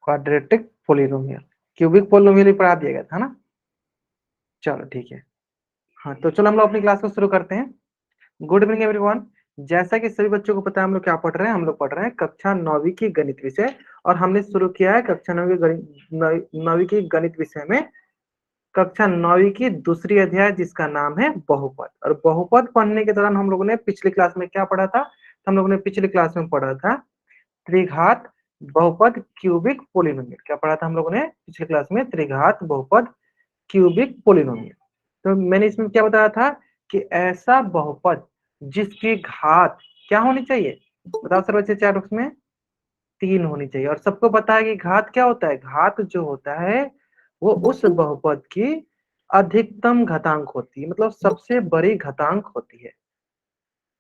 Quadratic polynomial, cubic polynomial ही पढ़ा दिया गया था ना। चलो ठीक है, हाँ तो चलो हम लोग अपनी क्लास को शुरू करते हैं। Good evening everyone. जैसा कि सभी बच्चों को पता है हम लोग क्या पढ़ रहे हैं, हम लोग पढ़ रहे हैं कक्षा 9वीं की गणित विषय, और हमने शुरू किया है कक्षा 9वीं की गणित विषय में कक्षा 9वीं की दूसरी अध्याय जिसका नाम है बहुपद। और बहुपद पढ़ने के दौरान हम लोगों ने पिछली क्लास में क्या पढ़ा था, हम लोगों ने पिछली क्लास में पढ़ा था त्रिघात बहुपद क्यूबिक पोलिनोमियल। क्या पढ़ा था हम लोगों ने पिछली क्लास में? त्रिघात बहुपद क्यूबिक पोलिनोमियल। तो मैंने इसमें क्या बताया था कि ऐसा बहुपद जिसकी घात क्या होनी चाहिए, बताओ सर बच्चे चैट बॉक्स में, 3 होनी चाहिए। और सबको पता है कि घात क्या होता है, घात जो होता है वो उस बहुपद की अधिकतम घातांक होती है, मतलब सबसे बड़ी घातांक होती है,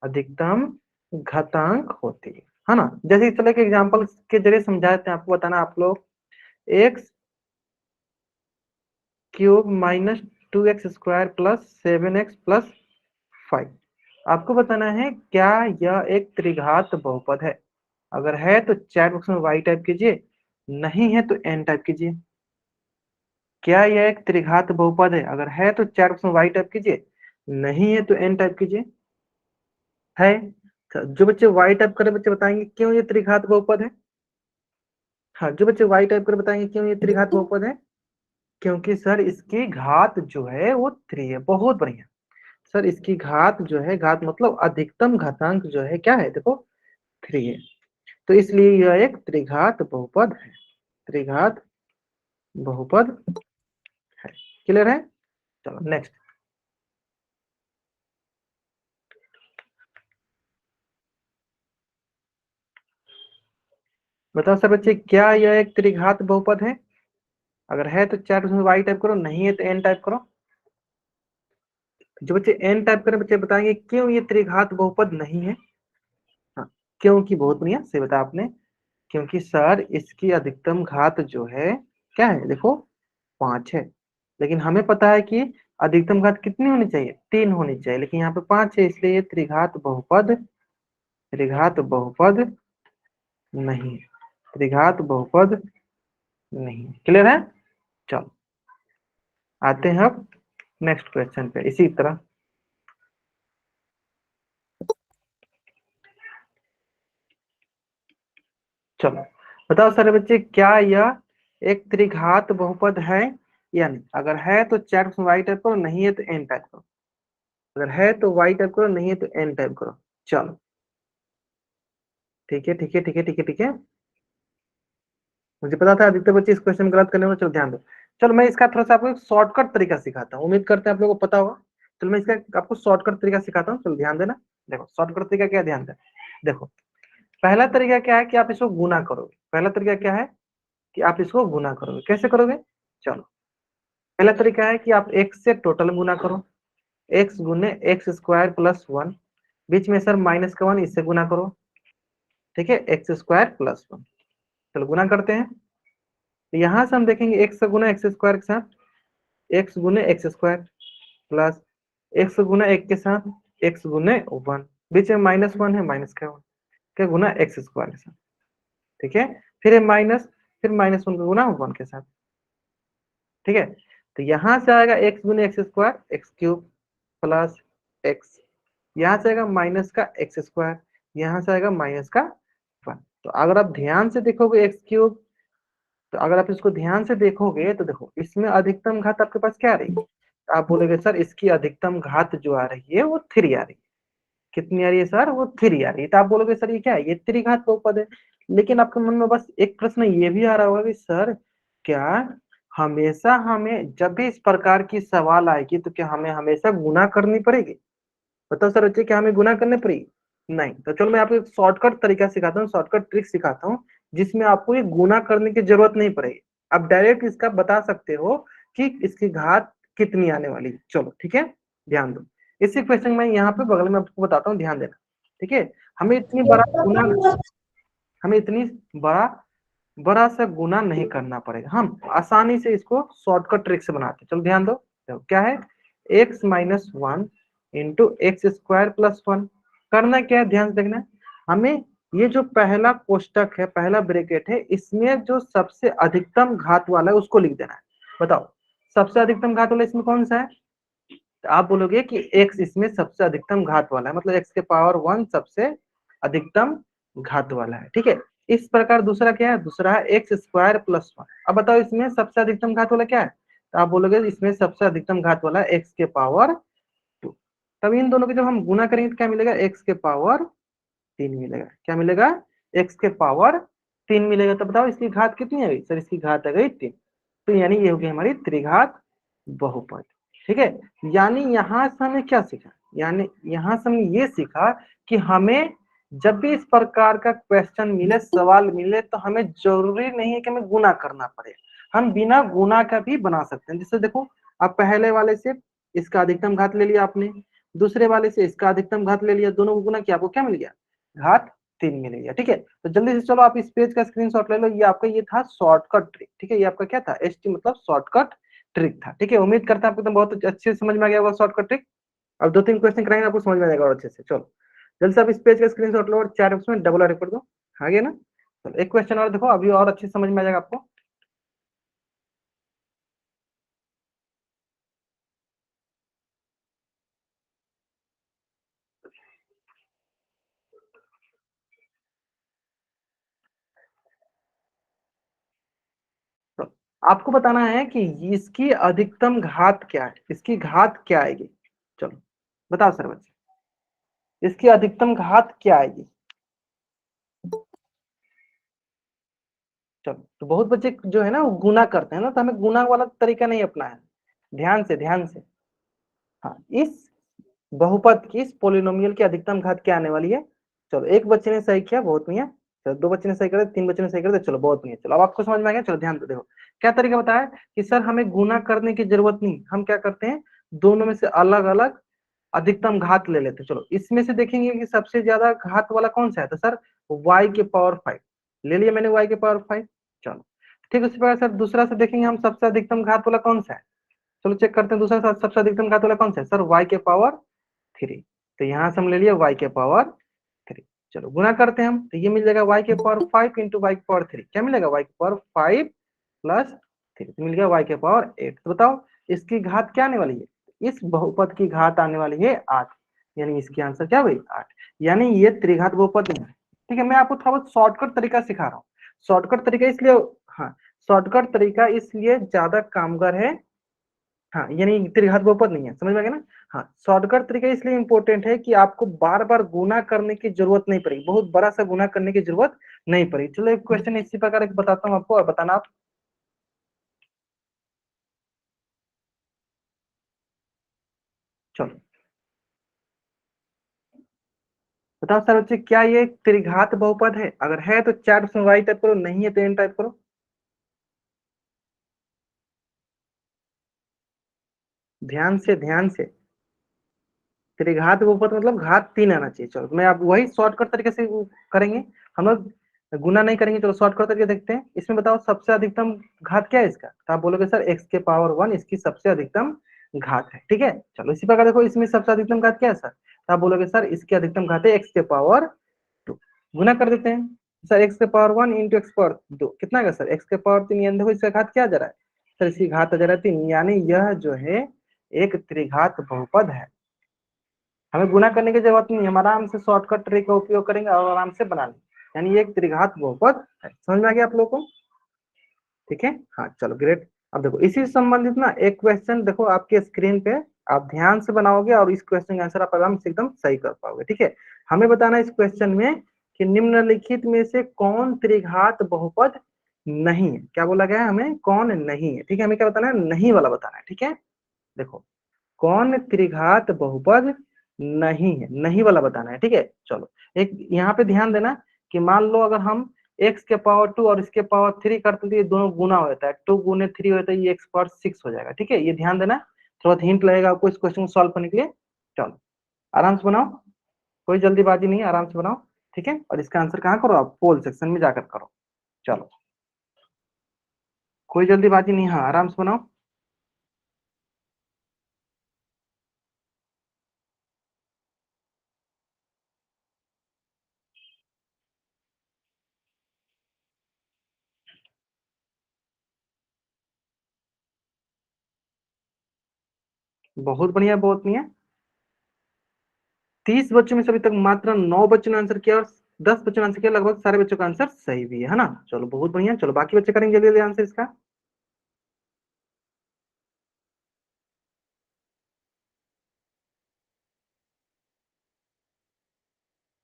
अधिकतम घातांक होती है ना। जैसे चलो एक एग्जांपल के जरिए समझाते हैं, आपको बताना, आप लोग x cube minus 2x² plus 7x plus 5, आपको बताना है क्या यह एक त्रिघात बहुपद है। अगर है तो चैट बॉक्स में y टाइप कीजिए, नहीं है तो n टाइप कीजिए। क्या यह एक त्रिघात बहुपद है? अगर है तो चैट बॉक्स में y टाइप कीजिए, नहीं है तो n टाइप कीजिए। है? जो बच्चे y टाइप करे बच्चे बताएंगे क्यों ये त्रिघात बहुपद है। हाँ, जो बच्चे y टाइप कर बताएंगे क्यों ये त्रिघात बहुपद है। क्योंकि सर इसकी घात जो है वो 3 है। बहुत बढ़िया सर, इसकी घात जो है, घात मतलब अधिकतम घातांक जो है क्या है, देखो 3 है। तो इसलिए यह एक त्रिघात बहुपद है, त्रिघात बहुपद है। क्लियर है? चलो नेक्स्ट बताओ सर बच्चे, क्या यह एक त्रिघात बहुपद है? अगर है तो चैट में y टाइप करो, नहीं है तो n टाइप करो। जो बच्चे n टाइप करें बच्चे बताएंगे क्यों ये त्रिघात बहुपद नहीं है। हाँ, क्योंकि बहुत बढ़िया से बताया आपने, क्योंकि सर इसकी अधिकतम घात जो है क्या है, देखो 5 है। लेकिन हमें पता है कि अधिकतम घात कितनी होनी चाहिए, 3 होनी चाहिए, लेकिन यहाँ पे 5 है, इसलिए ये त्रिघात बहुपद, त्रिघात बहुपद नहीं है, त्रिघात बहुपद नहीं है। क्लियर है? चलो आते हैं अब नेक्स्ट क्वेश्चन पे इसी तरह। चलो बताओ सारे बच्चे, क्या यह एक त्रिघात बहुपद है या नहीं। अगर है तो चैट में y टाइप करो, नहीं है तो n टाइप करो। अगर है तो y टाइप करो, नहीं है तो n टाइप करो। चलो ठीक है ठीक है ठीक है ठीक है ठीक है, मुझे पता था अधिकतर बच्चे इस क्वेश्चन में गलत करने में, चलो ध्यान दो। चलो मैं इसका थोड़ा सा आपको एक शॉर्टकट तरीका सिखाता हूँ, उम्मीद करते हैं आप लोगों को पता होगा। चलो मैं इसका आपको शॉर्टकट तरीका सिखाता हूँ, चलो ध्यान देना। देखो शॉर्टकट तरीका क्या है, ध्यान देना। देखो पहला तरीका क्या है कि आप इसको गुना करोगे। पहला तरीका क्या है कि आप इसको गुना करोगे। कैसे करोगे? चलो पहला तरीका है कि आप x से टोटल गुना करो, x गुने x² प्लस 1, बीच में सर माइनस का 1, इससे गुना करो। ठीक है, x² प्लस 1। चलो गुना करते हैं, तो यहां से हम देखेंगे x गुना x² के साथ x गुने x² प्लस x गुना 1 के साथ x गुने 1, बीच में माइनस 1 है, माइनस का 1 का गुना x² के साथ। ठीक है, फिर माइनस, फिर -1 का गुना 1 के साथ। ठीक है, तो यहां से आएगा x गुने x² x³ प्लस x, यहाँ से आएगा माइनस का x², यहाँ से आएगा माइनस का 1। तो अगर आप ध्यान से देखोगे x³, तो अगर आप इसको ध्यान से देखोगे तो देखो इसमें अधिकतम घात आपके पास क्या आ रही है, तो आप बोलोगे सर इसकी अधिकतम घात जो आ रही है वो 3 आ रही है। कितनी आ रही है सर? वो 3 आ रही है। तो आप बोलोगे सर ये क्या है, ये त्रिघात बहुपद है। लेकिन आपके मन में बस एक प्रश्न ये भी आ रहा होगा कि सर क्या हमेशा हमें जब भी इस प्रकार की सवाल आएगी तो क्या हमें हमेशा गुना करनी पड़ेगी? बताओ सर बच्चे, क्या हमें गुना करनी पड़ेगी? नहीं। तो चलो मैं आपको एक शॉर्टकट तरीका सिखाता हूँ, शॉर्टकट ट्रिक सिखाता हूँ, जिसमें आपको ये गुना करने की जरूरत नहीं पड़ेगी। आप डायरेक्ट इसका बता सकते हो कि इसकी घात कितनी आने वाली है। चलो ठीक है, ध्यान दो। इसी क्वेश्चन में यहाँ पे बगल में आपको बताता हूँ, ध्यान देना। ठीक है, हमें इतनी बड़ा गुना, हमें इतनी बड़ा बड़ा सा गुना नहीं करना पड़ेगा, हम आसानी से इसको शॉर्टकट ट्रिक से बनाते हैं। चलो ध्यान दो, क्या है, x minus 1 into x² plus 1। करना क्या है, ध्यान से देखना, हमें ये जो पहला कोष्टक है, पहला ब्रैकेट है, इसमें जो सबसे अधिकतम घात वाला है उसको लिख देना है। बताओ सबसे अधिकतम घात वाला इसमें कौन सा है? तो आप बोलोगे कि x इसमें सबसे अधिकतम घात वाला है, मतलब x के पावर 1 सबसे अधिकतम घात वाला है। ठीक है, इस प्रकार दूसरा क्या है? दूसरा है एक्स स्क्वायर प्लस 1। अब बताओ इसमें सबसे अधिकतम घात वाला क्या है? तो आप बोलोगे इसमें सबसे अधिकतम घात वाला है एक्स के पावर 2। तब इन दोनों के जब हम गुना करेंगे तो क्या मिलेगा? एक्स के पावर 3 मिलेगा। क्या मिलेगा? एक्स के पावर 3 मिलेगा। तो बताओ इसकी घात कितनी आ गई? सर इसकी घात आ गई 3। तो यानी ये हो गई हमारी त्रिघात बहुपद। ठीक है, यानी यहां से हमें क्या सीखा? यानी यहां से हमने ये सीखा कि हमें जब भी इस प्रकार का क्वेश्चन मिले, सवाल मिले, तो हमें जरूरी नहीं है कि हमें गुना करना पड़े, हम बिना गुना का भी बना सकते हैं। जैसे देखो, आप पहले वाले से इसका अधिकतम घात ले लिया आपने, दूसरे वाले से इसका अधिकतम घात ले लिया, दोनों को गुना किया, आपको क्या मिल गया? घात 3 मिल गया। ठीक है, तो जल्दी से चलो आप इस पेज का स्क्रीनशॉट ले लो। ये आपका ये था शॉर्टकट ट्रिक। ठीक है, ये आपका क्या था? एसटी मतलब शॉर्टकट ट्रिक था। ठीक है, उम्मीद करता हूं आपको एकदम बहुत अच्छे से समझ में आ गया होगा शॉर्टकट ट्रिक। अब 2-3 क्वेश्चन कराएंगे, आपको समझ में आ जाएगा और अच्छे से। चलो जल्दी से आप इस पेज का स्क्रीनशॉट लो और चैट बॉक्स में डबल आर कर दो। आ गया ना? चलो एक क्वेश्चन और देखो, अभी और अच्छे से समझ में आ जाएगा आपको। तो आपको बताना है कि इसकी अधिकतम घात क्या है, इसकी घात क्या आएगी। चलो बताओ सर बच्चे, इसकी अधिकतम घात क्या आएगी? चलो, तो बहुत बच्चे जो है ना वो गुना करते हैं ना, तो हमें गुना वाला तरीका नहीं अपना है। ध्यान से, ध्यान से। हाँ, इस बहुपद की, इस पोलिनोमियल की अधिकतम घात क्या आने वाली है? चलो एक बच्चे ने सही किया, बहुत बढ़िया। चलो 2 बच्चे ने सही करे, 3 बच्चे ने सही करे, चलो बहुत बढ़िया। चलो अब आपको समझ में आ गया। चलो ध्यान से देखो, क्या तरीका बताया कि सर हमें गुना करने की जरूरत नहीं, हम क्या करते हैं, दोनों में से अलग अलग अधिकतम घात ले लेते हैं। चलो इसमें से देखेंगे कि सबसे ज्यादा घात वाला कौन सा है, तो सर y के पावर 5 ले लिया मैंने, y के पावर 5। चलो ठीक, उसी प्रकार सर दूसरा से देखेंगे हम सबसे अधिकतम घात वाला कौन सा है। चलो चेक करते हैं दूसरा सबसे अधिकतम घात वाला कौन सा है, सर y के पावर 3। तो यहाँ से हम ले लिया y के पावर 3। चलो गुना करते हैं हम, तो ये मिल जाएगा y के पावर 5 इंटू वाई के पावर 3। क्या मिलेगा? y के पावर 5 प्लस 3, तो मिल गया y के पावर 8। तो बताओ इसकी घात क्या आने वाली है? इस बहुपद की घात आने वाली है 8, यानी इसकी आंसर क्या हुई? 8। यानी ये त्रिघात बहुपद नहीं है। ठीक है, मैं आपको थोड़ा बहुत शॉर्टकट तरीका सिखा रहा हूँ। शॉर्टकट तरीका इसलिए, हाँ, शॉर्टकट तरीका इसलिए ज्यादा कामगार है। हाँ, यानी त्रिघात बहुपद नहीं है, समझ में आ गया ना? हाँ, शॉर्टकट तरीका इसलिए इंपॉर्टेंट है कि आपको बार बार गुना करने की जरूरत नहीं पड़ेगी, बहुत बड़ा सा गुना करने की जरूरत नहीं पड़ेगी। चलो एक क्वेश्चन इसी प्रकार एक बताता हूँ आपको, और बताना आप। चलो बताओ सर बच्चे, क्या ये त्रिघात बहुपद है? अगर है तो चैट में वाई टाइप करो, नहीं है तो एन टाइप करो। ध्यान से, ध्यान से। त्रिघात बहुपद मतलब घात 3 आना चाहिए। चलो मैं आप वही शॉर्टकट तरीके से करेंगे हम लोग, गुना नहीं करेंगे। चलो शॉर्टकट तरीके देखते हैं। इसमें बताओ सबसे अधिकतम घात क्या है इसका? तो आप बोलोगे सर एक्स के पावर 1 इसकी सबसे अधिकतम घात है। ठीक है, चलो इसी प्रकार देखो इसमें सबसे अधिकतम घात क्या है सर? तो आप बोलोगे सर इसकी अधिकतम घात है एक्स के पावर 2। गुना कर देते हैं, सर एक्स के पावर 1 इंटू एक्स पावर 2 कितना है सर? एक्स के पावर 3। यानी देखो इसका घात क्या आ जा रहा है सर? इसकी घात आ जा रहा है 3, यानी यह जो है एक त्रिघात बहुपद है। हमें गुना करने की जरूरत नहीं है, हम आराम से शॉर्टकट ट्रिक का उपयोग करेंगे और आराम से बना लेंगे। यानी ये एक त्रिघात बहुपद है। समझ में आ गया आप लोगों को? ठीक है, हाँ चलो ग्रेट। अब देखो इसी से संबंधित ना एक क्वेश्चन देखो आपके स्क्रीन पे, आप ध्यान से बनाओगे और इस क्वेश्चन का आंसर आप आराम से एकदम सही कर पाओगे। ठीक है, हमें बताना है इस क्वेश्चन में कि निम्नलिखित में से कौन त्रिघात बहुपद नहीं है। क्या बोला गया है? हमें कौन नहीं है। ठीक है, हमें क्या बताना है? नहीं वाला बताना है। ठीक है, देखो कौन त्रिघात बहुपद नहीं है, नहीं वाला बताना है। ठीक है, चलो एक यहाँ पे ध्यान देना कि मान लो अगर हम x के पावर 2 और इसके पावर 3 करते तो ये दोनों गुना होता है, 2 गुने 3 होता है, ये x पावर 6 हो जाएगा। ठीक है, ये ध्यान देना, थोड़ा हिंट लगेगा आपको इस क्वेश्चन को सॉल्व करने के लिए। चलो आराम से बनाओ, कोई जल्दीबाजी नहीं है, आराम से बनाओ। ठीक है, और इसका आंसर कहाँ करो? आप पोल सेक्शन में जाकर करो। चलो कोई जल्दीबाजी नहीं, हाँ आराम से बनाओ। बहुत बढ़िया, बहुत बढ़िया। 30 बच्चों में से अभी तक मात्र 9 बच्चों ने आंसर किया और 10 बच्चों ने आंसर किया, लगभग सारे बच्चों का आंसर सही भी है ना। चलो बहुत बढ़िया, चलो बाकी बच्चे करेंगे जल्दी जल्दी आंसर इसका।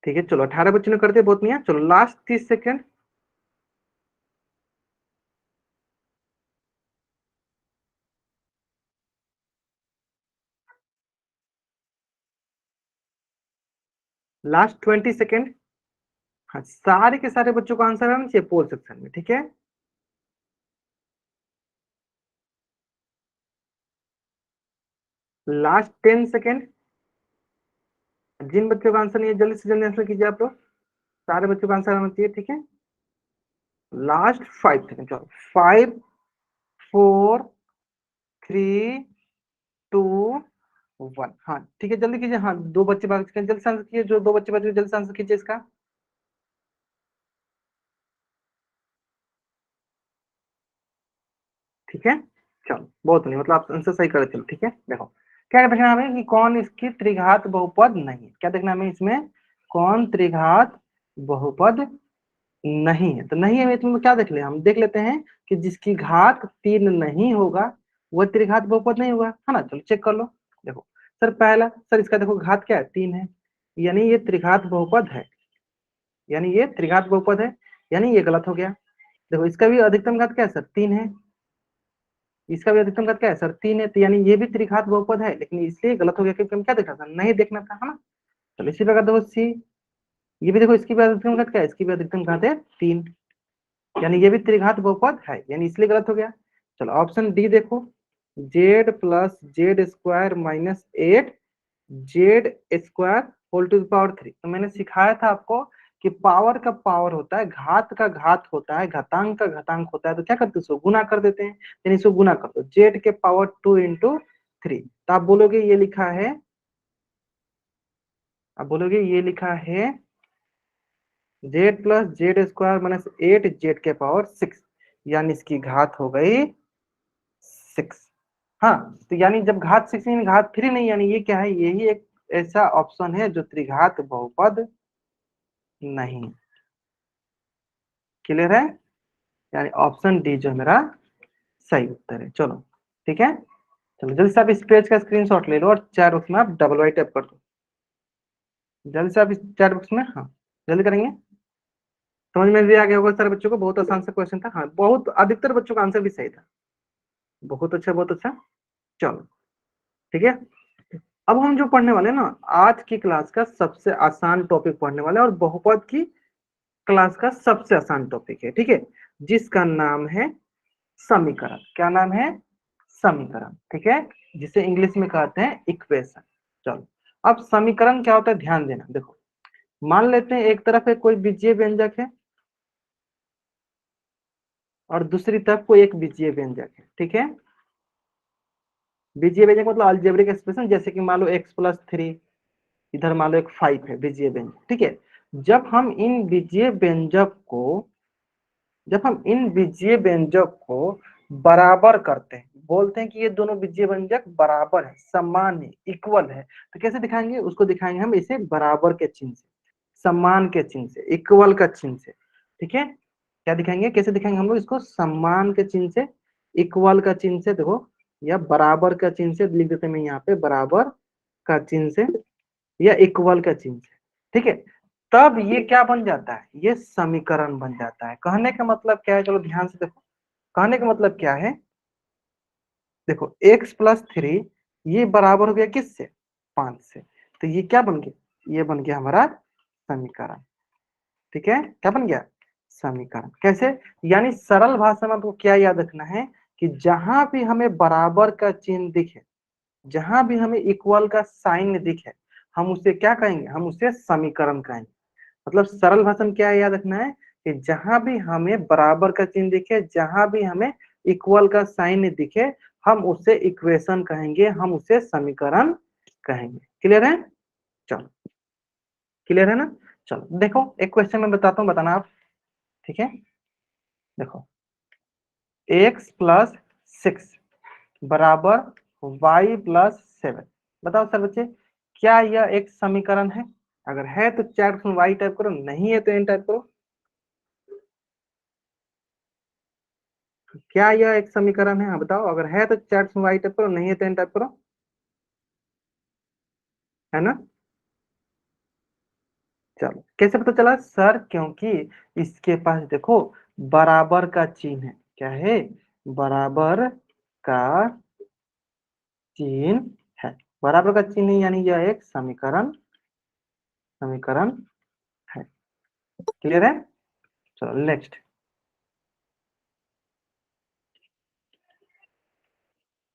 ठीक है, चलो 18 बच्चों ने कर दिया, बहुत बढ़िया। चलो लास्ट 30 सेकेंड। Last 20 second. हाँ, सारे के सारे बच्चों का आंसर आना चाहिए पोल सेक्शन में, ठीक है। Last 10 second. जिन बच्चों का आंसर नहीं है जल्दी से जल्दी आंसर कीजिए आप लोग, सारे बच्चों का आंसर आना चाहिए, ठीक है। लास्ट 5 सेकेंड, चलो 5 4 3 2 1। हाँ ठीक है, जल्दी कीजिए। हाँ, दो बच्चे बाकी हैं, जल्दी से आंसर कीजिए, जो दो बच्चे बचे जल्दी से आंसर कीजिए इसका। ठीक है, चलो बहुत नहीं, मतलब आप आंसर सही कर चलो, ठीक है। देखो क्या देखना है हमें कि कौन इसकी त्रिघात बहुपद नहीं है, क्या देखना है हमें इसमें, कौन त्रिघात बहुपद नहीं है। तो नहीं है इसमें क्या देख ले, हम देख लेते हैं कि जिसकी घात 3 नहीं होगा वह त्रिघात बहुपद नहीं होगा, है ना। चलो चेक कर लो। देखो सर, पहला सर इसका देखो घात क्या है, 3 है, यानी ये त्रिघात बहुपद है, यानी ये त्रिघात बहुपद है, यानी ये गलत हो गया। देखो इसका भी अधिकतम घात क्या है सर, 3 है, इसका भी अधिकतम घात क्या है सर, 3 है, तो यानी ये भी त्रिघात बहुपद है, लेकिन इसलिए गलत हो गया क्योंकि हम क्या देखना था, नहीं देखना था, है ना। चलो इसी प्रकार देखो सी, ये भी देखो इसकी भी अधिकतम घात क्या है, इसकी भी अधिकतम घात है 3, यानी ये भी त्रिघात बहुपद है, यानी इसलिए गलत हो गया। चलो ऑप्शन डी देखो, Z plus Z square minus 8 Z square whole to the power 3। तो मैंने सिखाया था आपको कि पावर का पावर होता है, घात का घात होता है, घातांक का घातांक होता है, तो क्या करते हैं इसको गुना कर देते हैं, यानी इसको गुना कर दो, जेड के पावर 2 into 3। तो आप बोलोगे ये लिखा है, आप बोलोगे ये लिखा है Z plus Z square minus 8 Z के पावर 6, यानी इसकी घात हो गई 6। हाँ, तो यानी जब घात 6 यानी घात 3 नहीं, यानी ये क्या है, यही एक ऐसा ऑप्शन है जो त्रिघात बहुपद नहीं। क्लियर है, यानी ऑप्शन डी जो मेरा सही उत्तर है। चलो ठीक है, चलो जल्दी से आप इस पेज का स्क्रीनशॉट ले लो और चैट बॉक्स में आप डबल वाई टैप कर दो, जल्दी से आप इस चैट बॉक्स में, हाँ जल्दी करेंगे। समझ में भी आ गया होगा सारे बच्चों को, बहुत आसान सा क्वेश्चन था, हाँ बहुत अधिकतर बच्चों का आंसर भी सही था। बहुत अच्छा, बहुत अच्छा। चलो ठीक है, अब हम जो पढ़ने वाले हैं ना, आज की क्लास का सबसे आसान टॉपिक पढ़ने वाले हैं, और बहुपद की क्लास का सबसे आसान टॉपिक है, ठीक है, जिसका नाम है समीकरण। क्या नाम है, समीकरण, ठीक है, जिसे इंग्लिश में कहते हैं इक्वेशन। चलो अब समीकरण क्या होता है ध्यान देना। देखो मान लेते हैं एक तरफ है कोई बीजीय व्यंजक है और दूसरी तरफ कोई एक बीजीय व्यंजक है, ठीक है। बीजीय व्यंजक मतलब अलजेब्रिक एक्सप्रेशन, जैसे कि मान लो x+3, इधर मान लो एक 5 है बीजीय व्यंजक, ठीक है। जब हम इन बीजीय व्यंजक को जब हम इन बीजीय व्यंजक को बराबर करते हैं, बोलते हैं कि ये दोनों बीजीय व्यंजक बराबर है, समान है, इक्वल है, तो कैसे दिखाएंगे, उसको दिखाएंगे हम इसे बराबर के चिन्ह से, सम्मान के चिन्ह से, इक्वल का चिन्ह से, ठीक है। क्या दिखाएंगे, कैसे दिखाएंगे हम लोग इसको, सम्मान के चिन्ह से, इक्वल का चिन्ह से, देखो या बराबर का चिन्ह से लिख देते हैं, मैं यहाँ पे बराबर का चिन्ह से या इक्वल का चिन्ह से, ठीक है। तब ये क्या बन जाता है, ये समीकरण बन जाता है। कहने का मतलब क्या है, चलो ध्यान से देखो, कहने का मतलब क्या है, देखो x+3 ये बराबर हो गया किससे, 5 से, तो ये क्या बन गया, ये बन गया हमारा समीकरण, ठीक है। क्या बन गया, समीकरण। कैसे, यानी सरल भाषा में आपको क्या याद रखना है कि जहां भी हमें बराबर का चिन्ह दिखे, जहां भी हमें इक्वल का साइन दिखे, हम उसे क्या कहेंगे, हम उसे समीकरण कहेंगे। मतलब सरल भाषा में क्या याद रखना है कि जहां भी हमें बराबर का चिन्ह दिखे, जहां भी हमें इक्वल का साइन दिखे, हम उसे इक्वेशन कहेंगे, हम उसे समीकरण कहेंगे। क्लियर है, चलो क्लियर है ना। चलो देखो एक क्वेश्चन मैं बताता हूँ, बताना आप, ठीक है। देखो x+6 बराबर y+7 7। बताओ सर बच्चे, क्या यह एक समीकरण है? अगर है तो चैट में वाई टाइप करो, नहीं है तो एन टाइप करो। क्या यह एक समीकरण है? हाँ बताओ, अगर है तो चैट में वाई टाइप करो, नहीं है तो एन टाइप करो, है ना? चलो, कैसे पता चला सर? क्योंकि इसके पास देखो बराबर का चिन्ह है। क्या है? बराबर का चिन्ह है। बराबर का चिन्ह यानी यह एक समीकरण समीकरण है। क्लियर है? चलो नेक्स्ट।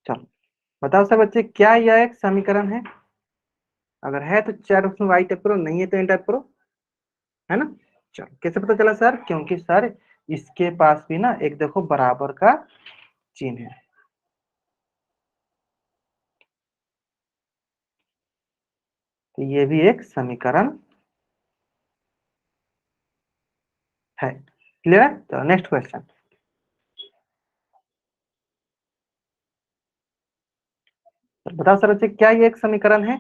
चलो बताओ सर बच्चे, क्या यह एक समीकरण है? अगर है तो चैट बॉक्स में वाई टाइप करो, नहीं है तो एन टाइप करो, है ना? चलो, कैसे पता चला सर? क्योंकि सर इसके पास भी ना एक देखो बराबर का चिन्ह है। तो ये भी एक समीकरण है। क्लियर है? तो नेक्स्ट क्वेश्चन। बताओ सर बच्चे, क्या ये एक समीकरण है?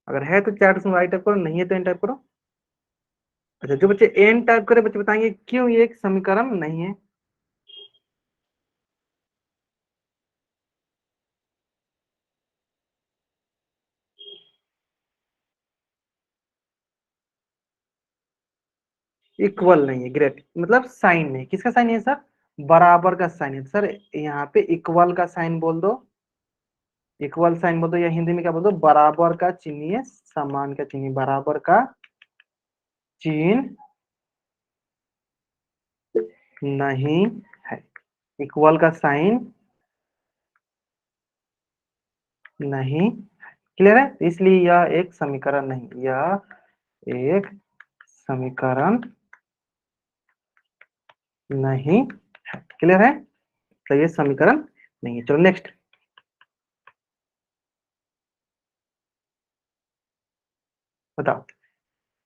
अगर है तो चैट में वाई टाइप करो, नहीं है तो एन टाइप करो। अच्छा, जो बच्चे एन टाइप करे बच्चे बताएंगे क्यों ये एक समीकरण नहीं है। इक्वल नहीं है, ग्रेट। मतलब साइन नहीं, किसका साइन है सर? बराबर का साइन है सर। यहाँ पे इक्वल का साइन बोल दो, इक्वल साइन बोल दो, या हिंदी में क्या बोल दो? बराबर का चिन्ह है, समान का चिन्ह, बराबर का चिन्ह नहीं है। इक्वल का साइन नहीं। क्लियर है? इसलिए यह एक समीकरण नहीं, यह एक समीकरण नहीं है। क्लियर है? तो ये समीकरण नहीं है। चलो नेक्स्ट। बताओ,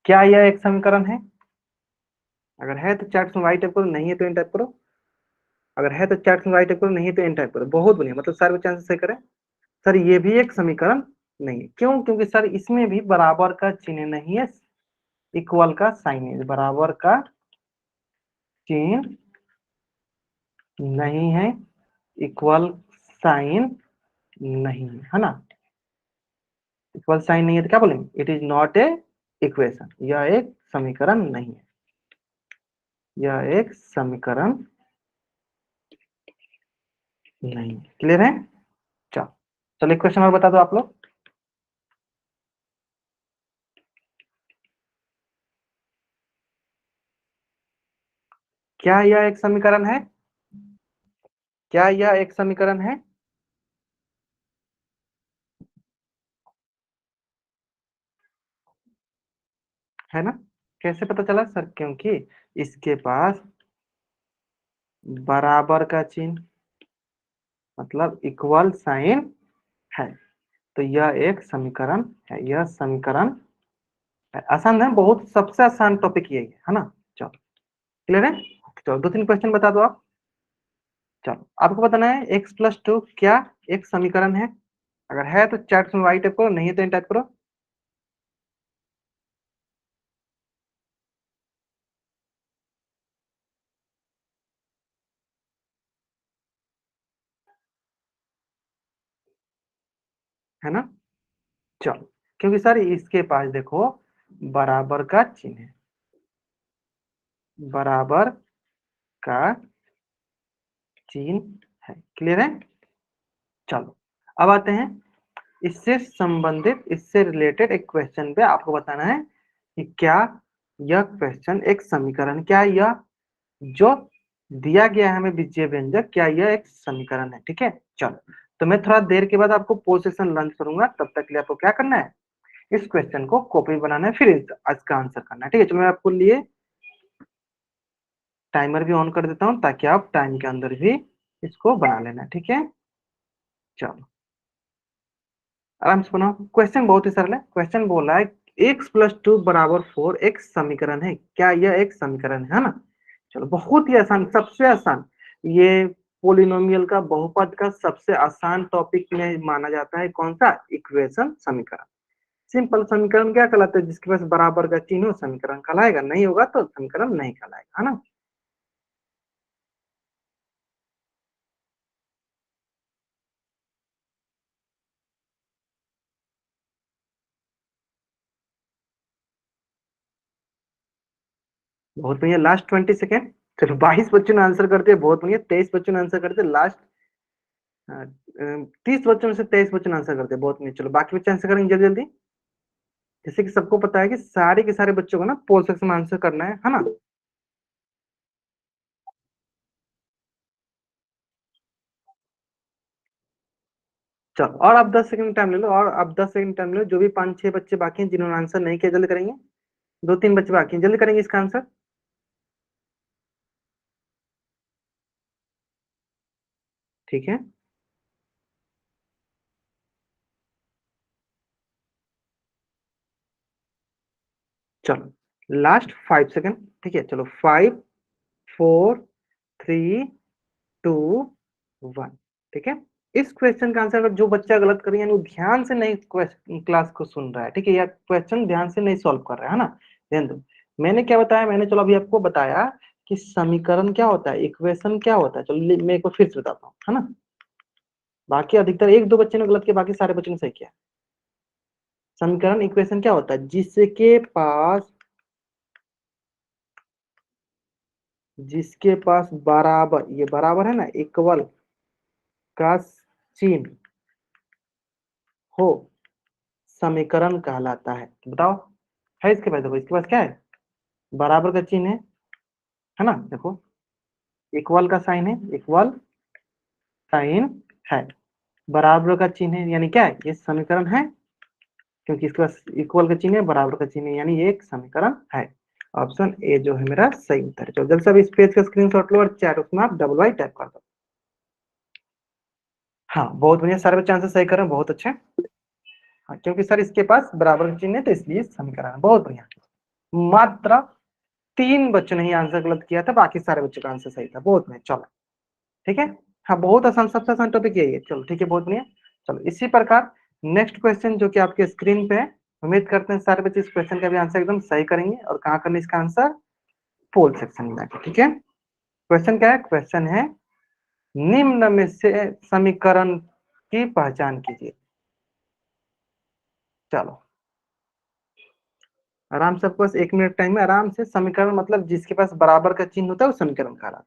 क्या यह एक समीकरण है? अगर है तो चैट में वाई टाइप करो, नहीं है तो एन टाइप करो। अगर है तो चैट में वाई टाइप करो, नहीं है तो एन टाइप करो। बहुत बढ़िया, मतलब सारे चांसेस सही करें। सर ये भी एक समीकरण नहीं है। क्यों? क्योंकि सर इसमें भी बराबर का चिन्ह नहीं है, इक्वल का साइन है। बराबर का चिन्ह नहीं है, इक्वल साइन नहीं है ना? इक्वल साइन नहीं है तो क्या बोलेंगे? It is not a equation. यह एक समीकरण नहीं है, यह एक समीकरण नहीं। क्लियर है? चलो, चलो एक क्वेश्चन और बता दो आप लोग। क्या यह एक समीकरण है? क्या यह एक समीकरण है? है ना? कैसे पता चला सर? क्योंकि इसके पास बराबर का चिन्ह, मतलब इक्वल साइन है। तो यह एक समीकरण है, यह समीकरण है। आसान है बहुत, सबसे आसान टॉपिक यही है ना? चलो क्लियर है? चलो दो तीन क्वेश्चन बता दो आप। चलो, आपको बताना है x+2 क्या एक समीकरण है? अगर है तो चैट में वाई टाइप करो, नहीं है तो एन टाइप करो। है ना? चलो, क्योंकि सर इसके पास देखो बराबर का चिन्ह है, बराबर का चिन्ह है। क्लियर है? चलो, अब आते हैं इससे संबंधित, इससे रिलेटेड एक क्वेश्चन पे आपको बताना है कि क्या यह क्वेश्चन एक समीकरण, क्या यह जो दिया गया है हमें बीजीय व्यंजक, क्या यह एक समीकरण है? ठीक है, चलो। तो मैं थोड़ा देर के बाद आपको पोजीशन लंच करूंगा, तब तक के लिए आपको क्या करना है? इस क्वेश्चन को कॉपी बनाना है, फिर इसका आंसर करना है। ठीक है, चलो मैं आपको लिए टाइमर भी ऑन कर देता हूँ ताकि आप टाइम के अंदर भी इसको बना लेना। ठीक है, चलो आराम से बनाओ। क्वेश्चन बहुत ही सरल है। क्वेश्चन बोला है x+2 बराबर 4 एक समीकरण है। क्या यह एक समीकरण है ना? चलो, बहुत ही आसान, सबसे आसान। ये पोलिनोमियल का बहुपद का सबसे आसान टॉपिक में माना जाता है कौन सा? इक्वेशन, समीकरण। सिंपल समीकरण क्या कहलाता है? जिसके पास बराबर का चिन्ह हो समीकरण कहलाएगा, नहीं होगा तो समीकरण नहीं कहलाएगा, है ना। बहुत बढ़िया, लास्ट 20 सेकेंड। चलो 22 बच्चों ने आंसर करते हैं, बहुत बढ़िया। 23 बच्चों ने आंसर करते, लास्ट 30 बच्चों में से 23 बच्चों ने आंसर करते, बहुत बढ़िया। चलो बाकी बच्चे आंसर करेंगे जल्दी जल्दी। जैसे कि सबको पता है कि सारे के सारे बच्चों को ना पोल सेक्शन में आंसर करना है ना। चलो और आप 10 सेकंड टाइम ले लो, और आप 10 सेकंड टाइम ले लो। जो भी 5-6 बच्चे बाकी हैं जिन्होंने आंसर नहीं किया, जल्दी करेंगे। 2-3 बच्चे बाकी हैं, जल्दी करेंगे इसका आंसर। ठीक है, चलो लास्ट 5 सेकंड। ठीक है, चलो 5, 4, 3, 2, 1। ठीक है, इस क्वेश्चन का आंसर अगर जो बच्चा गलत करे, यानी वो ध्यान से नहीं क्लास को सुन रहा है, ठीक है, या क्वेश्चन ध्यान से नहीं सॉल्व कर रहा है ना, ध्यान दो। मैंने क्या बताया? मैंने चलो अभी आपको बताया कि समीकरण क्या होता है, इक्वेशन क्या होता है। चलो मैं एक बार फिर से बताता हूँ, है ना। बाकी अधिकतर 1-2 बच्चे ने गलत किया, बाकी सारे बच्चों ने सही किया। समीकरण, इक्वेशन क्या होता है? जिसके पास बराबर, ये बराबर है ना, इक्वल का चिन्ह हो, समीकरण कहलाता है। बताओ, है इसके पास? देखो इसके पास क्या है, बराबर का चिन्ह है ना। देखो इक्वल का साइन है, इक्वल साइन है, बराबर का चिन्ह है, यानी क्या है? ये समीकरण है, क्योंकि इसके पास इक्वल का चिन्ह है, बराबर का चिन्ह है, यानी ये एक समीकरण है। ऑप्शन ए जो है मेरा सही उत्तर है। चलो जल्द से अब इस पेज का स्क्रीनशॉट लो और चैट उसमें आप डबल वाई टाइप कर दो। हाँ बहुत बढ़िया, सारे बच्चे आंसर सही कर रहे हैं, बहुत अच्छे। हाँ क्योंकि सर इसके पास बराबर का चिन्ह है तो इसलिए समीकरण है, बहुत बढ़िया। मात्र 3 बच्चों ने ही आंसर गलत किया था, बाकी सारे बच्चों का आंसर सही था, बहुत बढ़िया। चलो ठीक है, हाँ बहुत आसान, सबसे आसान टॉपिक यही है। चलो ठीक है, बहुत बढ़िया। चलो इसी प्रकार नेक्स्ट क्वेश्चन जो कि आपके स्क्रीन पे है, उम्मीद करते हैं सारे बच्चे इस क्वेश्चन का भी आंसर एकदम सही करेंगे। और कहाँ करना इसका आंसर? पोल सेक्शन में जाके। ठीक है, क्वेश्चन क्या है? क्वेश्चन है निम्न में से समीकरण की पहचान कीजिए। चलो आराम से, आपके पास 1 मिनट टाइम है, आराम से। समीकरण मतलब जिसके पास बराबर का चिन्ह होता है वो समीकरण कहलाता है।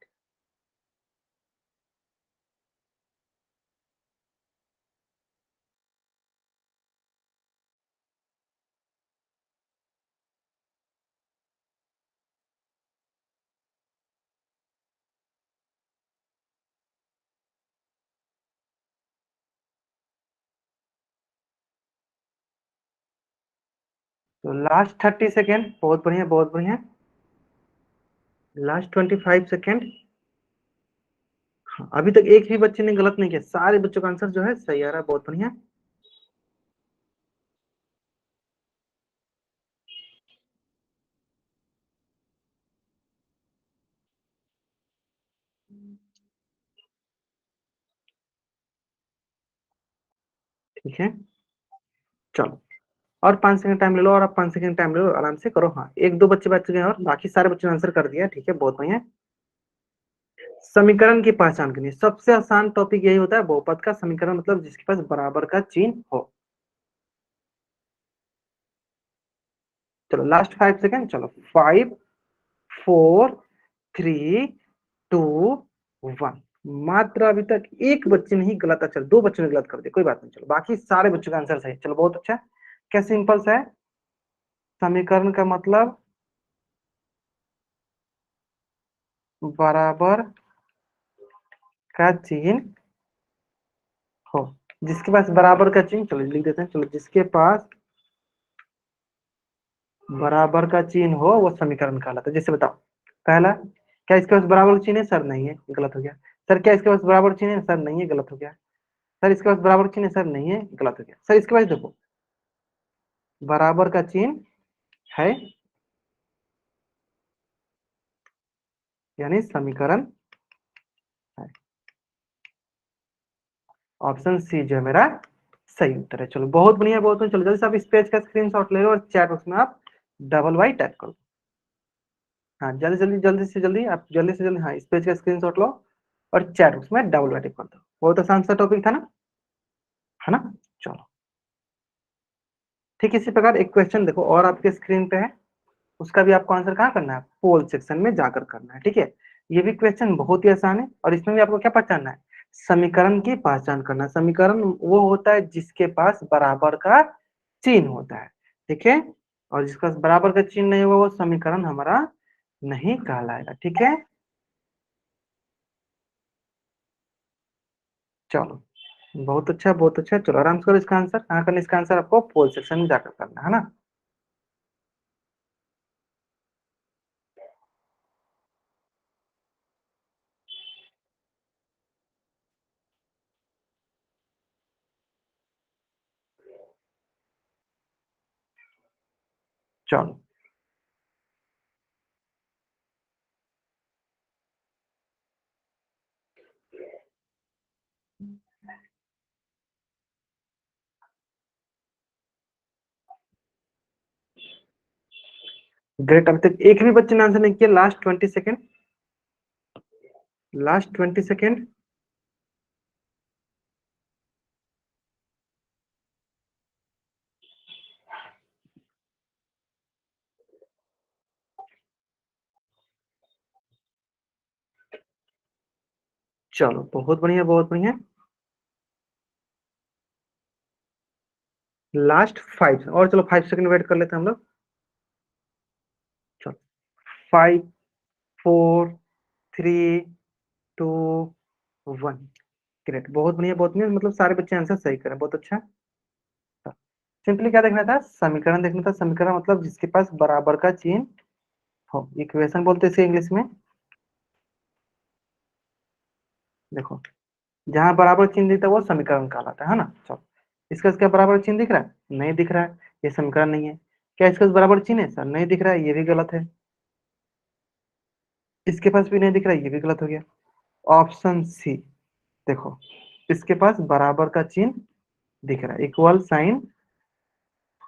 तो लास्ट 30 सेकेंड, बहुत बढ़िया बहुत बढ़िया। Last 25 second. हाँ, अभी तक एक भी बच्चे ने गलत नहीं किया, सारे बच्चों का आंसर जो है सही आ रहा है, बहुत बढ़िया। ठीक है, चलो और 5 सेकंड टाइम ले लो, और आप 5 सेकंड टाइम ले लो, आराम से करो। हाँ 1-2 बच्चे बच गए और बाकी सारे बच्चों ने आंसर कर दिया। ठीक है, बहुत बढ़िया। समीकरण की पहचान करनी है, सबसे आसान टॉपिक यही होता है, बहुपद का समीकरण मतलब जिसके पास बराबर का चिन्ह हो। चलो लास्ट 5 सेकंड। चलो 5, 4, 3, 2, 1। मात्र अभी तक एक बच्चे ने ही गलत, अच्छा 2 बच्चों ने गलत कर दिया, कोई बात नहीं। चलो बाकी सारे बच्चों का आंसर सही है। चलो बहुत अच्छा। क्या सिंपल सा है, समीकरण का मतलब बराबर का चिन्ह हो, जिसके पास बराबर का चिन्ह, चलो लिख देते हैं। चलो जिसके पास बराबर का चिन्ह हो वो समीकरण कहलाता है। जैसे बताओ, पहला, क्या इसके पास बराबर चिन्ह है? सर नहीं है, गलत हो गया। सर क्या इसके पास बराबर चिन्ह है? सर नहीं है, गलत हो गया। सर इसके पास बराबर चिन्ह है? सर नहीं है, गलत हो गया। सर इसके पास देखो बराबर का चिन्ह है, यानी समीकरण है। ऑप्शन सी जो है मेरा सही उत्तर है। चलो बहुत बढ़िया बहुत बढ़िया। चलो जल्दी से आप इस पेज का स्क्रीनशॉट ले लो और चैट बॉक्स में आप डबल वाई टाइप करो। हाँ जल्दी जल्दी जल्दी से जल्दी आप जल्दी से जल्दी हाँ इस पेज का स्क्रीनशॉट लो और चैट बॉक्स में डबल वाई टाइप कर दो। बहुत आसान सा टॉपिक था ना, है ना। चलो ठीक इसी प्रकार एक क्वेश्चन देखो और आपके स्क्रीन पे है, उसका भी आपको आंसर कहाँ करना है, पोल सेक्शन में जाकर करना है। ठीक है, ये भी क्वेश्चन बहुत ही आसान है और इसमें भी आपको क्या पहचानना है, समीकरण की पहचान करना। समीकरण वो होता है जिसके पास बराबर का चिन्ह होता है। ठीक है, और जिसका बराबर का चिन्ह नहीं होगा वो समीकरण हमारा नहीं कहलाएगा। ठीक है, चलो बहुत अच्छा बहुत अच्छा। चलो आराम से करो इसका आंसर, कहाँ करना इसका आंसर आपको पोल सेक्शन में जाकर करना है ना। चलो ग्रेट, अभी तक एक भी बच्चे ने आंसर नहीं किया। Last 20 second, last 20 second. चलो बहुत बढ़िया बहुत बढ़िया। लास्ट 5 और चलो 5 सेकेंड वेट कर लेते हैं हम लोग। चलो 5 4 3 2 1। ग्रेट, बहुत बढ़िया बहुत बढ़िया। मतलब सारे बच्चे आंसर सही करें, बहुत अच्छा। सिंपली क्या देखना था, समीकरण देखना था। समीकरण मतलब जिसके पास बराबर का चिन्ह हो, इक्वेशन बोलते हैं इसे इंग्लिश में। देखो जहां बराबर चिन्ह दिखता है वो समीकरण कहलाता है ना। चलो इसका इसका बराबर चिन्ह दिख रहा है, नहीं दिख रहा है, ये समीकरण नहीं है। क्या इसका बराबर चिन्ह है, सर नहीं दिख रहा है, ये भी गलत है। इसके पास भी नहीं दिख रहा है, ये भी गलत हो गया। ऑप्शन सी देखो, इसके पास बराबर का चिन्ह दिख रहा है, इक्वल साइन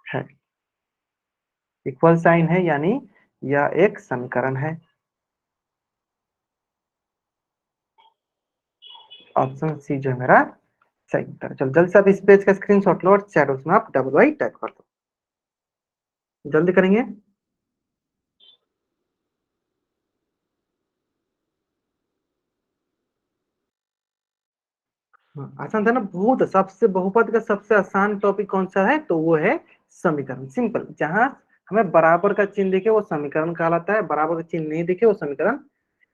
है, इक्वल साइन है, यानी यह एक समीकरण है। ऑप्शन सी जो है मेरा सही उत्तर है। चलो जल्दी से आप इस पेज का स्क्रीनशॉट लो और चैट बॉक्स में आप डबल वाई टाइप कर दो, जल्दी करेंगे। हाँ, आसान था ना बहुत। सबसे बहुपद का सबसे आसान टॉपिक कौन सा है, तो वो है समीकरण। सिंपल, जहां हमें बराबर का चिन्ह दिखे वो समीकरण कहलाता है, बराबर का चिन्ह नहीं दिखे वो समीकरण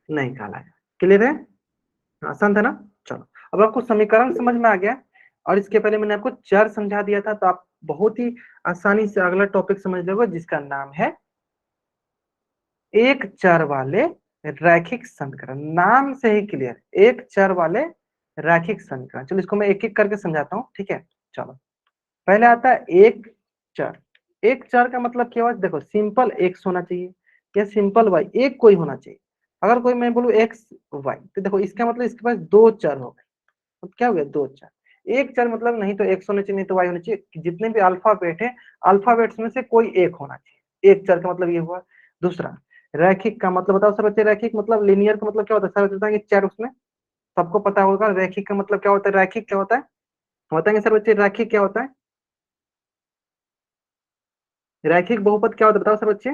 नहीं कहलाएगा। क्लियर है, आसान था ना। चलो अब आपको समीकरण समझ में आ गया और इसके पहले मैंने आपको चर समझा दिया था, तो आप बहुत ही आसानी से अगला टॉपिक समझ लोगे जिसका नाम है एक चर वाले रैखिक समीकरण। नाम से ही क्लियर, एक चर वाले रैखिक समीकरण। चलो इसको मैं एक एक करके समझाता हूँ, ठीक है। चलो पहले आता है एक चर। एक चर का मतलब क्या हुआ, देखो सिंपल एक्स होना चाहिए या सिंपल वाई, एक कोई होना चाहिए। अगर कोई मैं बोलूँ एक्स वाई, तो देखो इसका मतलब इसके पास दो चर हो गए। तो क्या हो गया, दो चर। एक चर मतलब नहीं तो एक्स होना चाहिए नहीं तो वाई होना चाहिए, जितने भी अल्फाबेट है अल्फाबेट्स में से कोई एक होना चाहिए। एक चर का मतलब ये हुआ। दूसरा रैखिक का मतलब बताओ सर बच्चे, रैखिक मतलब लिनियर का मतलब क्या होता है, सर बताएंगे चैट उसमें, सबको पता होगा रैखिक का मतलब क्या होता है। रैखिक क्या होता है बताएंगे सर बच्चे, रैखिक क्या होता है, रैखिक बहुपद क्या होता है बताओ सर बच्चे।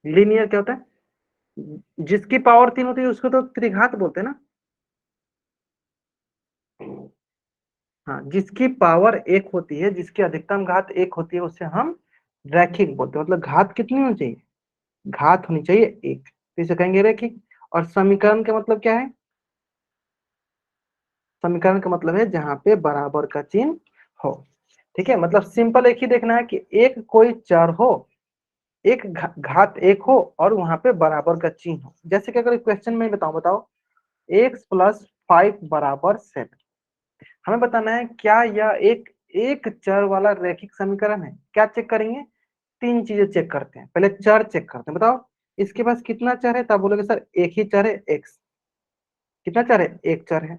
लीनियर क्या होता है, जिसकी पावर 3 होती है उसको तो त्रिघात बोलते हैं ना। हाँ जिसकी पावर एक होती है, जिसकी अधिकतम घात एक होती है उसे हम रैखिक बोलते हैं। मतलब घात कितनी होनी चाहिए, घात होनी चाहिए एक, तो इसे कहेंगे रैखिक। और समीकरण का मतलब क्या है, समीकरण का मतलब है जहां पे बराबर का चिन्ह हो। ठीक है, मतलब सिंपल एक ही देखना है कि एक कोई चर हो, एक घात एक हो और वहां पे बराबर का चिन्ह हो। जैसे कि अगर क्वेश्चन में बताओ बताओ x+5 बराबर 7, हमें बताना है क्या यह एक एक चर वाला रैखिक समीकरण है। क्या चेक करेंगे, तीन चीजें चेक करते हैं। पहले चर चेक करते हैं, बताओ इसके पास कितना चर है, तब बोलोगे सर एक ही चर है एक्स। कितना चर है, एक चर है।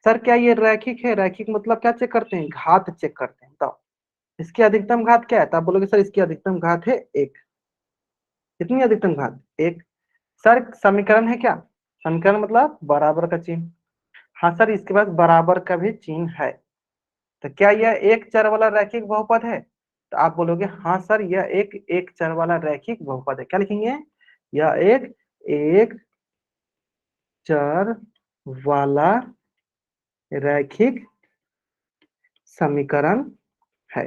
सर क्या ये रैखिक है? रैखिक मतलब क्या चेक करते हैं? घात चेक करते हैं। बताओ इसकी अधिकतम घात क्या है? तो आप बोलोगे सर इसकी अधिकतम घात है एक। कितनी अधिकतम घात? एक। सर समीकरण है क्या? समीकरण मतलब बराबर का चिन्ह। हाँ सर इसके पास बराबर का भी चिन्ह है। तो क्या यह एक चर वाला रैखिक बहुपद है? तो आप बोलोगे हाँ सर यह एक चर वाला रैखिक बहुपद है। क्या लिखेंगे? यह एक चर वाला रैखिक समीकरण है।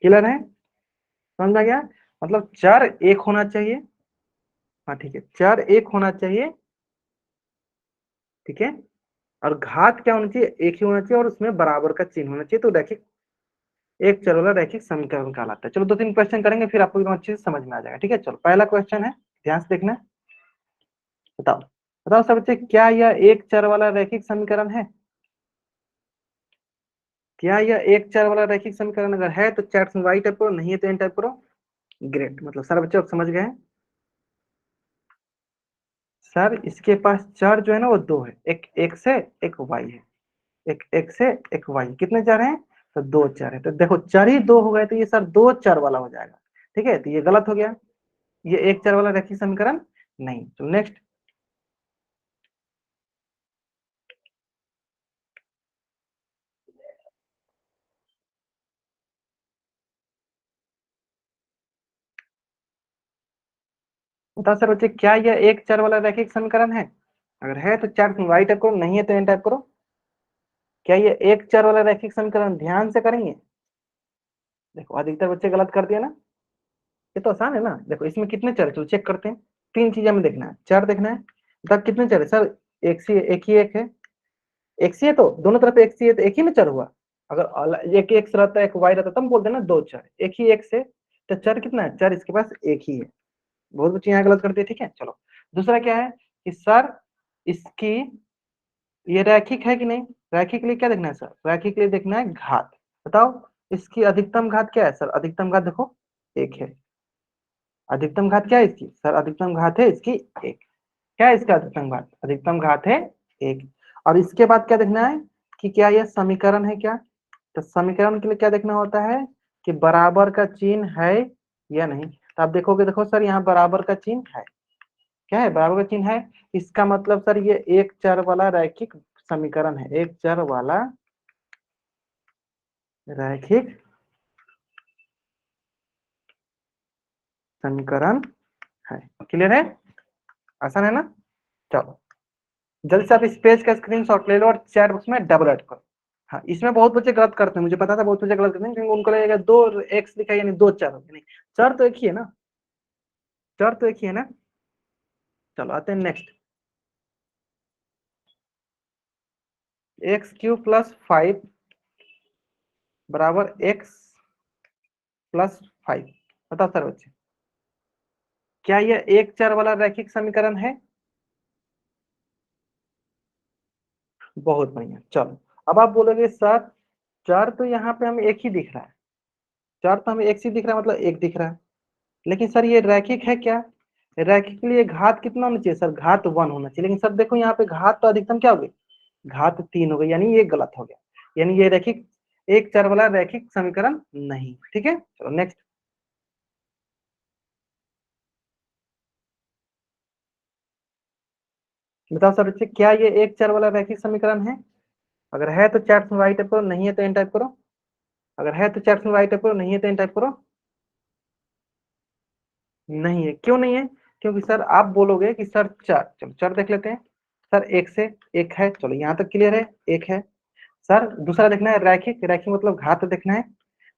क्लियर है? समझ में आ गया? मतलब चर एक होना चाहिए। हाँ ठीक है, चर एक होना चाहिए। ठीक है, और घात क्या होना चाहिए? एक ही होना चाहिए, और उसमें बराबर का चिन्ह होना चाहिए। तो रैखिक एक चर वाला रैखिक समीकरण कहलाता है। चलो दो तीन क्वेश्चन करेंगे, फिर आपको एकदम अच्छे से समझ में आ जाएगा। ठीक है, चलो पहला क्वेश्चन है, ध्यान से देखना। बताओ बताओ सब बच्चे, क्या यह एक चर वाला रैखिक समीकरण है? क्या यह एक चर वाला रैखिक समीकरण अगर है तो चैट में वाई टाइप करो, नहीं है तो एन टाइप करो। ग्रेट, मतलब सारे बच्चे अब समझ गए हैं। सर इसके पास चर जो है ना वो दो है, एक एक्स है एक वाई है। एक एक्स है एक वाई, कितने चर हैं? तो दो चर है। तो देखो चर ही दो हो गए तो ये सर दो चर वाला हो जाएगा। ठीक है, तो ये गलत हो गया, ये एक चर वाला रैखिक समीकरण नहीं। तो नेक्स्ट, बताओ सर बच्चे, क्या यह एक चर वाला रैखिक समीकरण है? अगर है तो चार वाई टाइप करो, नहीं है तो एन टाइप करो। क्या ये एक चर वाला रैखिक समीकरण? ध्यान से करेंगे। देखो अधिकतर बच्चे गलत कर दिए ना। ये तो आसान है ना। देखो इसमें कितने चर है, चलो चेक करते हैं। तीन चीजें हमें देखना है, चर देखना है। तब कितने चर है सर? एक ही एक है। एक ही है तो दोनों तरफ एक ही है, तो एक ही में चर हुआ। अगर एक एक्स रहता है एक वाई रहता है तब बोलते हैं ना दो चर। एक ही एक से तो चर कितना है? चर इसके पास एक ही है। बहुत बच्चे यहाँ गलत करते हैं। ठीक है, चलो दूसरा क्या है कि सर इसकी ये रैखिक है कि नहीं? रैखिक के लिए क्या देखना है सर? रैखिक के लिए देखना है घात। बताओ इसकी अधिकतम घात क्या है सर? अधिकतम घात देखो एक है। अधिकतम घात क्या है इसकी सर? अधिकतम घात है इसकी एक। क्या है इसका अधिकतम घात? अधिकतम घात है एक। और इसके बाद क्या देखना है कि क्या यह समीकरण है क्या? तो समीकरण के लिए क्या देखना होता है कि बराबर का चिन्ह है या नहीं। तो आप देखोगे, देखो सर यहाँ बराबर का चिन्ह है। क्या है? बराबर का चिन्ह है। इसका मतलब सर ये एक चर वाला रैखिक समीकरण है। एक चर वाला रैखिक समीकरण है। क्लियर है? आसान है ना? चलो जल्दी से आप इस पेज का स्क्रीनशॉट ले लो और चैट बॉक्स में डबल ऐड करो। हाँ इसमें बहुत बच्चे गलत करते हैं, मुझे पता था बहुत बच्चे गलत करते हैं, क्योंकि उनको लगेगा दो एक्स लिखा है यानी दो चर हो गए। नहीं, चर तो एक ही है ना। चर तो एक ही है ना। चलो आते हैं नेक्स्ट। एक्स क्यूब प्लस 5 बराबर एक्स प्लस 5। बताओ सर बच्चे, क्या यह एक चर वाला रैखिक समीकरण है? बहुत बढ़िया। चलो अब आप बोलोगे सर चर तो यहाँ पे हमें एक ही दिख रहा है। चर तो हमें एक ही दिख रहा है, मतलब एक दिख रहा है। लेकिन सर ये रैखिक है क्या? रैखिक के लिए घात कितना होना चाहिए सर? घात 1 होना चाहिए। लेकिन सर देखो यहाँ पे घात तो अधिकतम क्या हो गई? घात 3 हो गई, यानी ये गलत हो गया। यानी ये रैखिक एक चर वाला रैखिक समीकरण नहीं। ठीक है, चलो नेक्स्ट। बताओ सर बच्चे, क्या ये एक चर वाला रैखिक समीकरण है? अगर है तो चैट में वाई टाइप करो, नहीं है तो एन टाइप करो। अगर है तो चैट में वाई टाइप करो, नहीं है तो एन टाइप करो। नहीं है, क्यों नहीं है? क्योंकि सर आप बोलोगे कि सर चर, चलो चर देख लेते हैं। सर एक से एक है, चलो यहाँ तक क्लियर है, एक है। सर दूसरा देखना है रैखिक। रैखिक मतलब घात देखना है।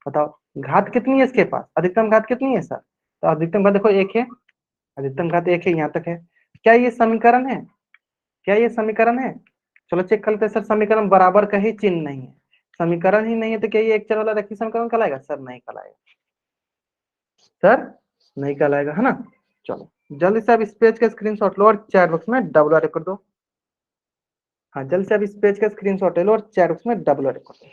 बताओ घात कितनी है इसके पास? अधिकतम घात कितनी है सर? तो अधिकतम घात देखो एक है। अधिकतम घात एक है, यहाँ तक है। क्या ये समीकरण है? क्या ये समीकरण है? चलो चेक कर लेते हैं। सर समीकरण बराबर का ही चिन्ह नहीं है। समीकरण ही नहीं है तो क्या ये एक चर वाला रैखिक समीकरण कहलाएगा? सर नहीं कहलाएगा। सर नहीं कहलाएगा, है ना। चलो जल्दी से आप इस पेज का स्क्रीनशॉट लो और चैट बॉक्स में डबल ऐड कर दो। हाँ जल्दी से आप इस पेज का स्क्रीनशॉट ले लो और चैट बॉक्स में डबल ऐड कर दो।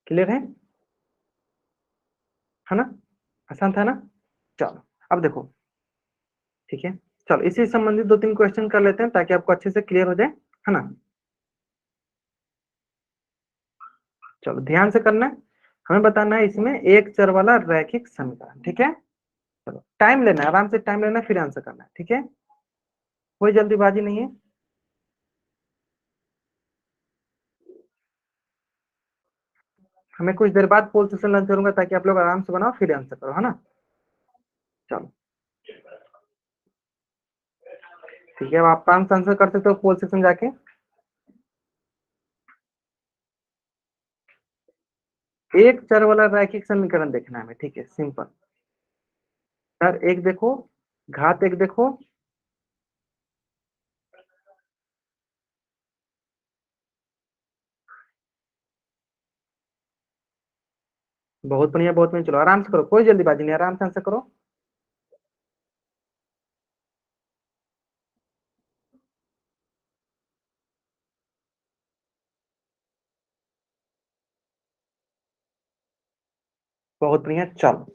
क्लियर है ना? आसान था ना? चलो अब देखो, ठीक है, चलो इसी संबंधित 2-3 क्वेश्चन कर लेते हैं ताकि आपको अच्छे से क्लियर हो जाए, है ना। चलो ध्यान से करना है, हमें बताना है इसमें एक चर वाला रैखिक समीकरण, ठीक है। चलो टाइम लेना है, आराम से टाइम लेना है, फिर आंसर करना है, ठीक है, कोई जल्दीबाजी नहीं है। हमें कुछ देर बाद पोल सेशन लंच करूंगा ताकि आप लोग आराम से बनाओ फिर आंसर करो, है ना। चलो ठीक है, अब आप आराम से आंसर कर सकते हो पोल सेशन जाके। एक चर वाला रैखिक समीकरण देखना है हमें, ठीक है, सिंपल। सर एक देखो, घात एक देखो, बहुत बढ़िया बहुत बढ़िया, चलो आराम से करो, कोई जल्दीबाजी नहीं, आराम से आंसर करो। बहुत बढ़िया, चलो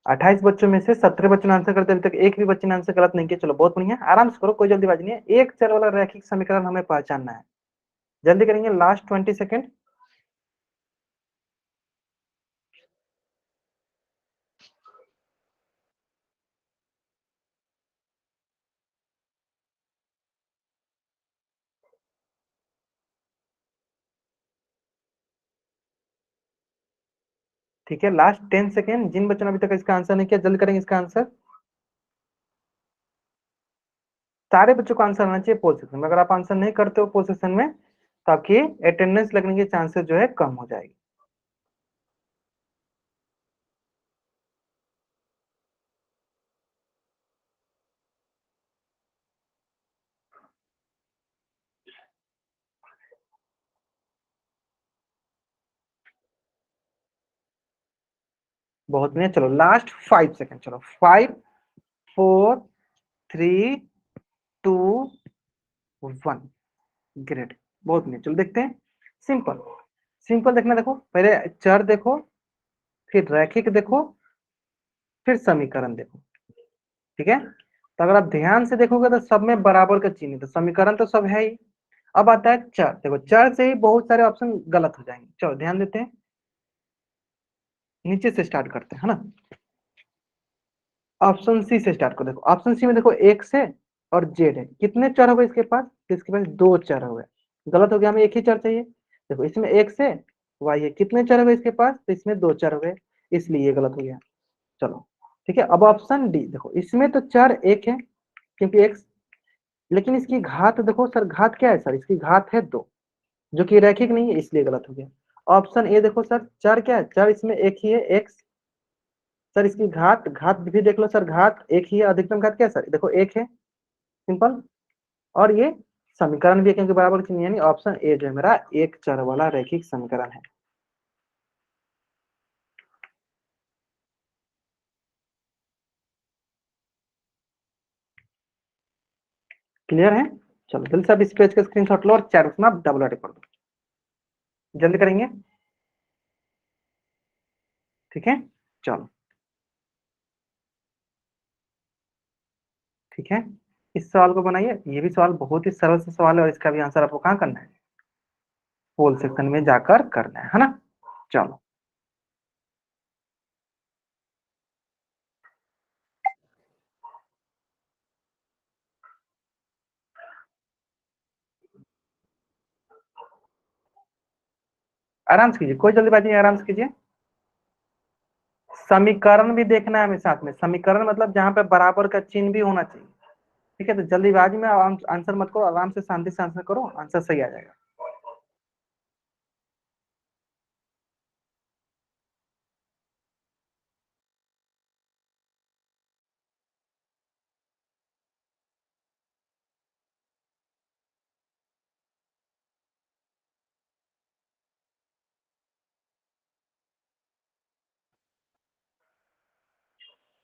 28 बच्चों में से 17 बच्चों ने आंसर करते, अभी तक एक भी बच्चे ने आंसर गलत नहीं किया। चलो बहुत बढ़िया, आराम से करो, कोई जल्दीबाजी नहीं है। एक चर वाला रैखिक समीकरण हमें पहचानना है, जल्दी करेंगे, लास्ट 20 सेकेंड। ठीक है, लास्ट 10 सेकेंड, जिन बच्चों ने अभी तक इसका आंसर नहीं किया जल्दी करेंगे इसका आंसर। सारे बच्चों को आंसर आना चाहिए पोल सेक्शन में, अगर आप आंसर नहीं करते हो पोल सेक्शन में तो आपकी अटेंडेंस लगने के चांसेस जो है कम हो जाएगी। बहुत बढ़िया, चलो लास्ट 5 सेकेंड, चलो 5, 4, 3, 2, 1, ग्रेट, बहुत बढ़िया, चलो देखते हैं। सिंपल सिंपल देखना, देखो पहले चर देखो, फिर रैखिक देखो, फिर समीकरण देखो, ठीक है। तो अगर आप ध्यान से देखोगे तो सब में बराबर का चिन्ह है, तो समीकरण तो सब है ही। अब आता है चर, देखो चर से ही बहुत सारे ऑप्शन गलत हो जाएंगे, चलो ध्यान देते हैं, नीचे से स्टार्ट करते हैं, है ना। ऑप्शन सी से स्टार्ट करो, देखो ऑप्शन सी में देखो एक से और जेड है, कितने चर हो गए इसके पास, तो इसके पास दो चर हो गए, गलत हो गया, हमें एक ही चर चाहिए। देखो इसमें एक से वाई है, कितने चर हो गए इसके पास, तो इसमें दो चर हो गए, इसलिए ये गलत हो गया। चलो ठीक है, अब ऑप्शन डी देखो, इसमें तो चर एक है क्योंकि एक, लेकिन इसकी घात देखो सर, घात क्या है सर, इसकी घात है दो, जो कि रैखिक नहीं है, इसलिए गलत हो गया। ऑप्शन ए देखो सर, चर क्या है, चर इसमें एक ही है, एक्स, सर इसकी घात, घात भी देख लो सर, घात एक ही है, अधिकतम घात क्या है सर, देखो एक है, सिंपल। और ये समीकरण भी है क्योंकि बराबर चिन्ह, यानी ऑप्शन ए जो है मेरा एक चर वाला रैखिक समीकरण है। क्लियर है, चलो जल्दी से आप इस पेज का स्क्रीनशॉट लो और चैट में आप डबल कर दो, जल्दी करेंगे, ठीक है। चलो ठीक है, इस सवाल को बनाइए, ये भी सवाल बहुत ही सरल सा सवाल है और इसका भी आंसर आपको कहाँ करना है, पोल सेक्शन में जाकर करना है ना। चलो आराम से कीजिए, कोई जल्दीबाजी नहीं, आराम से कीजिए। समीकरण भी देखना है हमें साथ में, समीकरण मतलब जहां पे बराबर का चिन्ह भी होना चाहिए, ठीक है। तो जल्दीबाजी में आंसर मत करो, आराम से शांति से आंसर करो, आंसर सही आ जाएगा।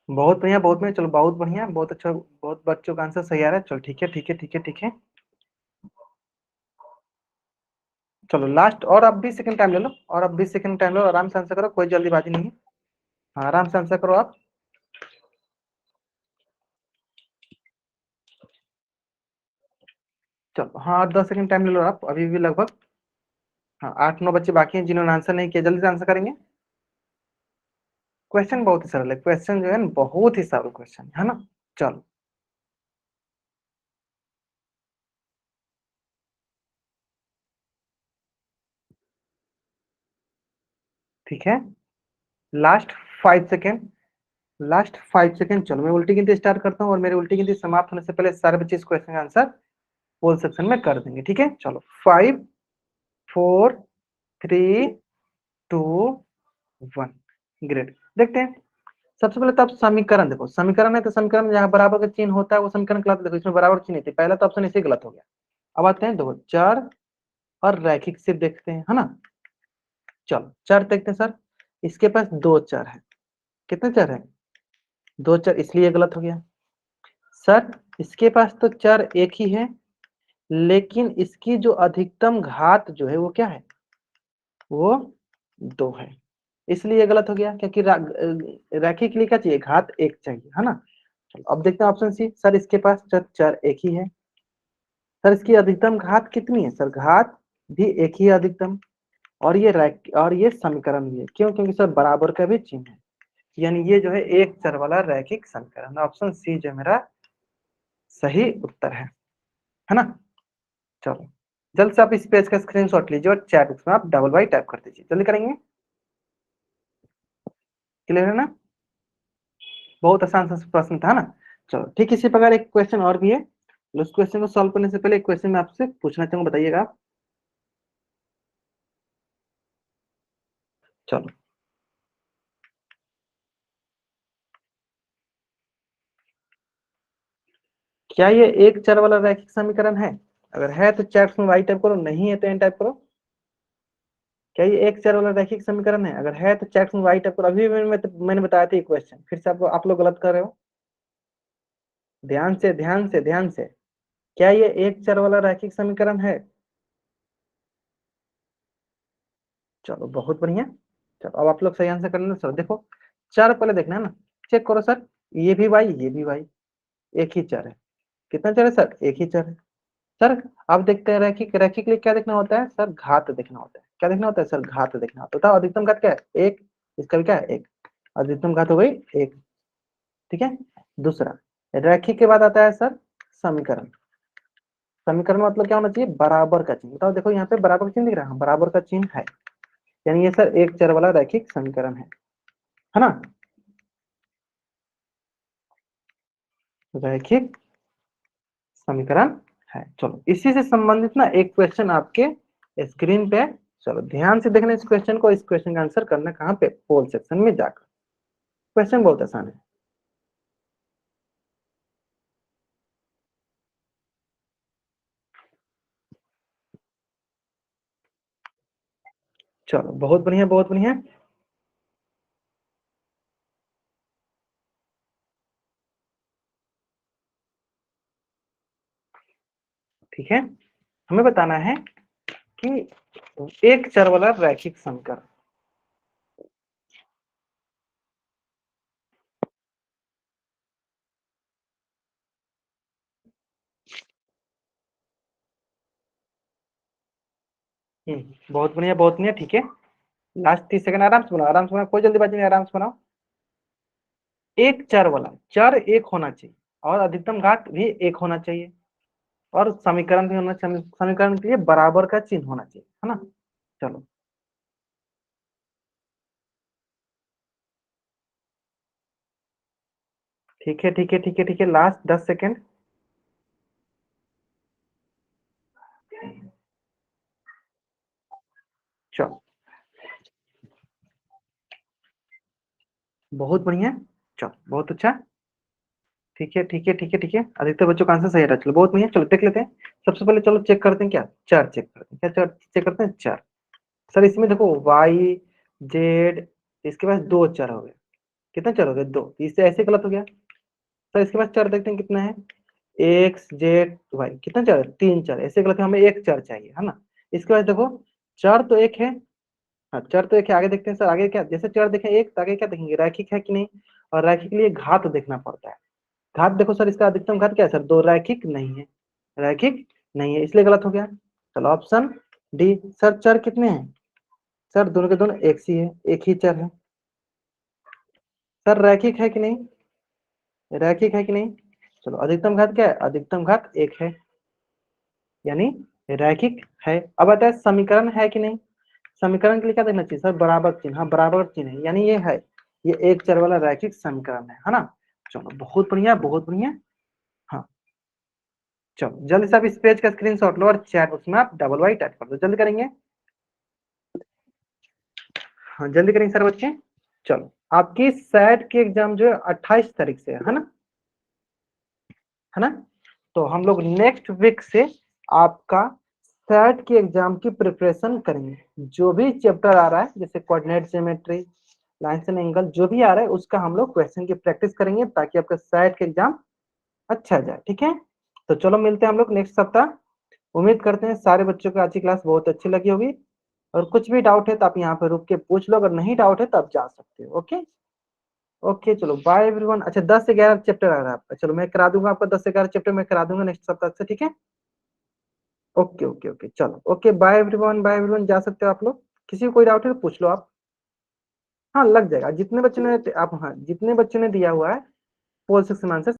बहुत बढ़िया बहुत बढ़िया, चलो बहुत बढ़िया, बहुत अच्छा, बहुत बच्चों का आंसर सही आ रहा है, चलो ठीक है ठीक है ठीक है ठीक है। चलो लास्ट, और अब 20 सेकंड टाइम ले लो, और अब 20 सेकंड टाइम लो, आराम से आंसर करो, कोई जल्दीबाजी नहीं है। हाँ आराम से आंसर करो आप। चलो हाँ, 8-10 सेकंड टाइम ले लो आप, अभी भी लगभग। हाँ, 8-9 बच्चे बाकी हैं जिन्होंने आंसर नहीं किया, जल्दी से आंसर करेंगे। क्वेश्चन बहुत ही सरल है, क्वेश्चन जो है ना बहुत ही सरल क्वेश्चन है ना। चलो ठीक है, लास्ट 5 सेकेंड, लास्ट 5 सेकेंड। चलो मैं उल्टी गिनती स्टार्ट करता हूँ और मेरी उल्टी गिनती समाप्त होने से पहले सारे बच्चे इस क्वेश्चन का आंसर पोल सेक्शन में कर देंगे, ठीक है। चलो 5, 4, 3, 2, 1। ग्रेट, देखते हैं। सबसे पहले तो आप समीकरण देखो, समीकरण है तो समीकरण में जहाँ बराबर का चिन्ह होता है वो समीकरण कहलाता है। देखो इसमें बराबर चिन्ह थी, पहला तो ऑप्शन इसे गलत हो गया। अब आते हैं देखो चर और रैखिक से देखते हैं, है ना। चलो चर देखते हैं सर, इसके पास दो चर है। कितने चर है? दो चर, इसलिए गलत हो गया। सर इसके पास तो चर एक ही है, लेकिन इसकी जो अधिकतम घात जो है वो क्या है? वो 2 है, इसलिए गलत हो गया। क्योंकि रैखिक के लिए क्या चाहिए? घात 1 चाहिए, है ना। चलो अब देखते हैं ऑप्शन सी। सर इसके पास चर चर एक ही है। सर इसकी अधिकतम घात कितनी है? सर घात भी एक ही है अधिकतम। और ये समीकरण भी है, क्यों? क्योंकि सर बराबर का भी चिन्ह है, यानी ये जो है एक चर वाला रैखिक समीकरण। ऑप्शन सी जो मेरा सही उत्तर है ना। चलो जल्द से आप इस पेज का स्क्रीनशॉट लीजिए और चैट बॉक्स में आप डबल बाई टाइप कर दीजिए, जल्दी करेंगे। क्लियर है ना? बहुत आसान सा प्रश्न था ना। चलो ठीक इसी प्रकार एक क्वेश्चन और भी है, उस क्वेश्चन को सॉल्व करने से पहले एक क्वेश्चन मैं आपसे पूछना चाहूंगा, बताइएगा आप। चलो क्या ये एक चर वाला रैखिक समीकरण है? अगर है तो चैट में वाई टाइप करो, नहीं है तो एन टाइप करो। क्या ये एक चर वाला रैखिक समीकरण है? अगर है तो चैट में वाई टाइप करो। अभी मैंने बताया था ये क्वेश्चन, फिर से आप लोग गलत कर रहे हो। ध्यान से ध्यान से ध्यान से, क्या ये एक चर वाला रैखिक समीकरण है? चलो बहुत बढ़िया। चलो अब आप लोग सही आंसर करना। सर देखो चर पहले देखना है ना, चेक करो सर, ये भी वाई ये भी वाई, एक ही चर है। कितना चर है सर? एक ही चर है। सर अब देखते हैं रैखिक, रैखिक के लिए क्या देखना होता है सर? घात देखना होता है। क्या देखना होता है सर? घात देखना होता है। बताओ अधिकतम घात क्या है? एक, इसका भी क्या है? एक। अधिकतम घात हो गई एक, ठीक है। दूसरा, रैखिक के बाद आता है सर समीकरण। समीकरण मतलब क्या होना चाहिए? बराबर का चिन्ह। बताओ देखो यहाँ पे बराबर का चिन्ह दिख रहा है, बराबर का चिन्ह है, यानी ये सर एक चर वाला रैखिक समीकरण है ना। रैखिक समीकरण है। चलो इसी से संबंधित ना एक क्वेश्चन आपके स्क्रीन पे है। चलो ध्यान से देखना इस क्वेश्चन को। इस क्वेश्चन का आंसर करना कहाँ पे? पोल सेक्शन में जाकर। क्वेश्चन बहुत आसान है। चलो बहुत बढ़िया बहुत बढ़िया। ठीक है, हमें बताना है कि एक चर वाला रैखिक समीकरण। बहुत बढ़िया बहुत बढ़िया, ठीक है। लास्ट 30 सेकंड, आराम से बनाओ, आराम से बनाओ, कोई जल्दीबाजी नहीं, आराम से बनाओ। एक चर वाला, चर एक होना चाहिए और अधिकतम घात भी एक होना चाहिए, और समीकरण भी होना चाहिए। समीकरण के लिए बराबर का चिन्ह होना चाहिए, है ना। चलो ठीक है ठीक है ठीक है ठीक है, लास्ट 10 सेकंड। चलो बहुत बढ़िया, चलो बहुत अच्छा। ठीक है ठीक है ठीक है ठीक है, अधिकतर बच्चों का आंसर सही रहा। चलो बहुत बढ़िया, चलो देख लेते हैं। सबसे पहले चलो चेक करते हैं, क्या चार चेक करते हैं, क्या चार चेक करते हैं? चार। सर इसमें देखो वाई जेड, इसके पास दो चर हो गए। कितने चर हो गए? दो। इससे ऐसे गलत हो गया। सर इसके पास चर देखते हैं कितना है? एक्स जेड वाई, कितना चर है? तीन चर। ऐसे गलत है, हमें एक चर चाहिए, है ना। इसके बाद देखो चर तो एक है। हाँ चर तो एक है, आगे देखते हैं सर। आगे क्या? जैसे चर देखें एक तो आगे क्या देखेंगे? रैखिक है कि नहीं। और रैखिक के लिए घात देखना पड़ता है। घात देखो सर, इसका अधिकतम घात क्या है सर? दो। रैखिक नहीं है, रैखिक नहीं है, इसलिए गलत हो गया। चलो ऑप्शन डी। सर चर कितने हैं? सर दोनों के दोनों एक सी है, एक ही चर है। सर रैखिक है कि नहीं? रैखिक है कि नहीं? चलो अधिकतम घात क्या है? अधिकतम घात एक है, यानी रैखिक है। अब आता है समीकरण है कि नहीं। समीकरण के लिए क्या देखना चाहिए सर? बराबर चिन्ह। हाँ बराबर चिन्ह है, यानी ये है, ये एक चर वाला रैखिक समीकरण है ना। चलो बहुत बढ़िया, बहुत बढ़िया। हाँ चलो जल्दी से आप इस पेज का स्क्रीनशॉट लो और चैट बॉक्स में आप डबल वाई टाइप कर दो। जल्दी करेंगे, हाँ जल्दी करेंगे सर बच्चे। चलो आपकी सैट की एग्जाम जो है 28 तारीख से है ना, है ना। तो हम लोग नेक्स्ट वीक से आपका सैट की एग्जाम की प्रिपरेशन करेंगे। जो भी चैप्टर आ रहा है, जैसे coordinate geometry, lines and angle, जो भी आ रहा है उसका हम लोग क्वेश्चन की प्रैक्टिस करेंगे, ताकि आपका सैट का एग्जाम अच्छा जाए। ठीक है, तो चलो मिलते हैं हम लोग नेक्स्ट सप्ताह। उम्मीद करते हैं सारे बच्चों को आज की क्लास बहुत अच्छी लगी होगी, और कुछ भी डाउट है तो आप यहाँ पे रुक के पूछ लो, अगर नहीं डाउट है तो आप जा सकते हो। ओके ओके चलो बाय एवरीवन। अच्छा 10 से 11 चैप्टर आ रहा है आपका, चलो मैं करा दूंगा आपका 10 से 11 चैप्टर मैं करा दूंगा नेक्स्ट सप्ताह से। ठीक है, ओके ओके ओके चलो okay bye everyone, bye everyone. जा सकते हो आप लोग, किसी को कोई डाउट है तो पूछ लो आप। हाँ लग जाएगा, जितने बच्चों ने आप, हाँ जितने बच्चों ने दिया हुआ है पोल सेक्शन आंसर